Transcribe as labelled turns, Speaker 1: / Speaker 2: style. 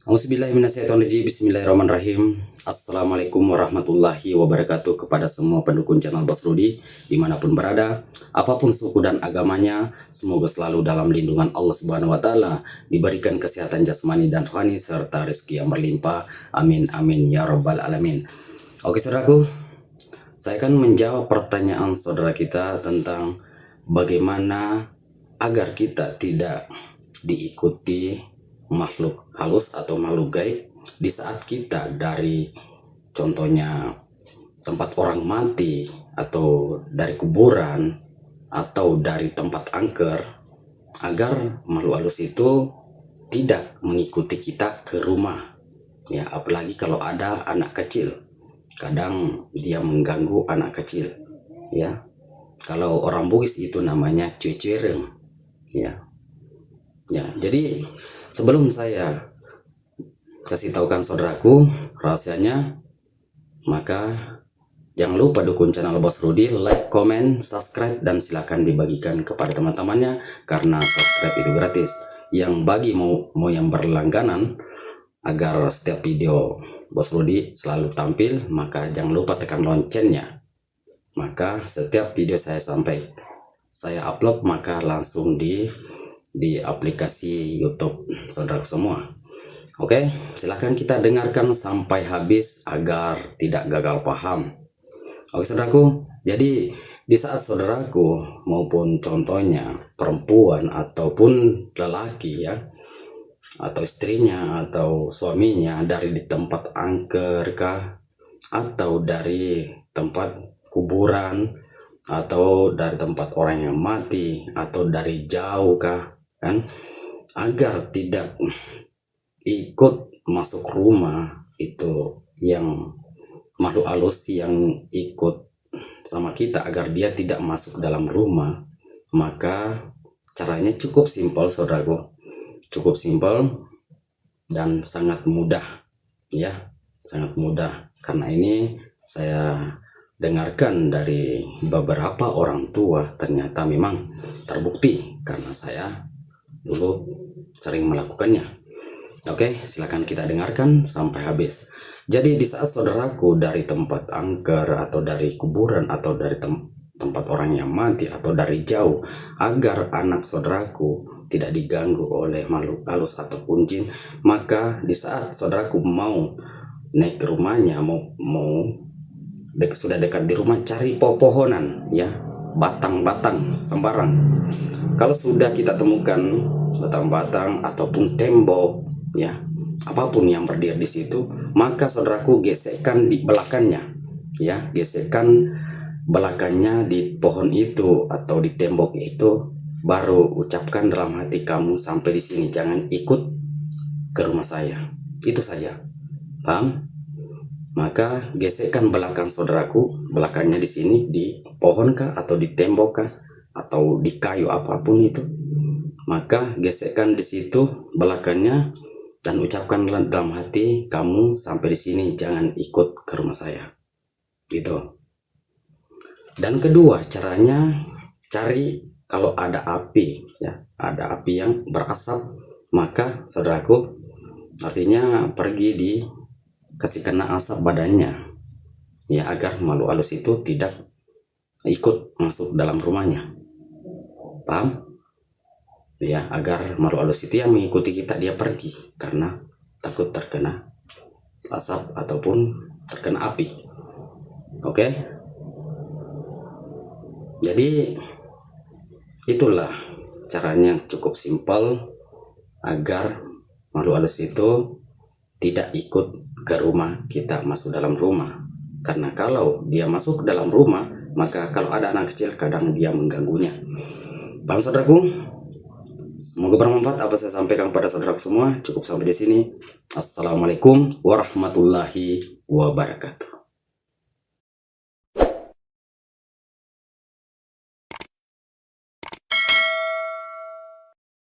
Speaker 1: Auzubillahiminasyaitonirrajim. Bismillahirrahmanirrahim. Assalamualaikum warahmatullahi wabarakatuh kepada semua pendukung channel Bos Rudi dimanapun berada, apapun suku dan agamanya, semoga selalu dalam lindungan Allah Subhanahu wa Ta'ala, diberikan kesehatan jasmani dan rohani serta rezeki yang berlimpah. Amin amin ya rabbal alamin. Oke saudaraku, saya akan menjawab pertanyaan saudara kita tentang bagaimana agar kita tidak diikuti makhluk halus atau makhluk gaib di saat kita dari contohnya tempat orang mati atau dari kuburan atau dari tempat angker, agar makhluk halus itu tidak mengikuti kita ke rumah ya. Apalagi kalau ada anak kecil, kadang dia mengganggu anak kecil ya. Kalau orang Bugis itu namanya cucireng ya. Jadi sebelum saya kasih tahukan saudaraku rahasianya, maka jangan lupa dukung channel Bos Rudi, like, comment, subscribe, dan silakan dibagikan kepada teman-temannya karena subscribe itu gratis. Yang bagi mau yang berlangganan agar setiap video Bos Rudi selalu tampil, maka jangan lupa tekan loncengnya. Maka setiap video saya upload maka langsung di aplikasi YouTube saudara semua. Oke, silahkan kita dengarkan sampai habis agar tidak gagal paham. Oke saudaraku, jadi di saat saudaraku maupun contohnya perempuan ataupun lelaki ya, atau istrinya atau suaminya dari di tempat angker kah, atau dari tempat kuburan, atau dari tempat orang yang mati, atau dari jauh kah, kan, agar tidak ikut masuk rumah itu yang makhluk halus yang ikut sama kita, agar dia tidak masuk dalam rumah, maka caranya cukup simpel saudaraku, cukup simpel dan sangat mudah ya, sangat mudah. Karena ini saya dengarkan dari beberapa orang tua, ternyata memang terbukti karena saya dulu sering melakukannya. Oke, silakan kita dengarkan sampai habis. Jadi di saat saudaraku dari tempat angker atau dari kuburan atau dari tempat orang yang mati atau dari jauh, agar anak saudaraku tidak diganggu oleh makhluk halus ataupun jin, maka di saat saudaraku mau naik ke rumahnya, sudah dekat di rumah, cari pepohonan ya, batang-batang sembarang. Kalau sudah kita temukan batang-batang ataupun tembok ya, apapun yang berdiri di situ, maka saudaraku gesekkan di belakangnya ya, gesekkan belakangnya di pohon itu atau di tembok itu, baru ucapkan dalam hati kamu, sampai di sini, jangan ikut ke rumah saya. Itu saja, paham? Maka gesekkan belakang saudaraku, belakangnya di sini, di pohon kah atau di tembok kah atau di kayu apapun itu, maka gesekkan di situ belakangnya dan ucapkan dalam hati kamu, sampai di sini, jangan ikut ke rumah saya, gitu. Dan kedua caranya, cari kalau ada api ya, ada api yang berasap, maka saudaraku artinya pergi kasih kena asap badannya ya, agar makhluk halus itu tidak ikut masuk dalam rumahnya, paham ya? Agar makhluk halus itu yang mengikuti kita, dia pergi karena takut terkena asap ataupun terkena api. Oke, jadi itulah caranya, cukup simpel agar makhluk halus itu tidak ikut ke rumah kita, masuk dalam rumah. Karena kalau dia masuk ke dalam rumah, maka kalau ada anak kecil kadang dia mengganggunya. Paham saudaraku? Semoga bermanfaat apa saya sampaikan pada saudaraku semua. Cukup sampai di sini. Assalamualaikum warahmatullahi wabarakatuh.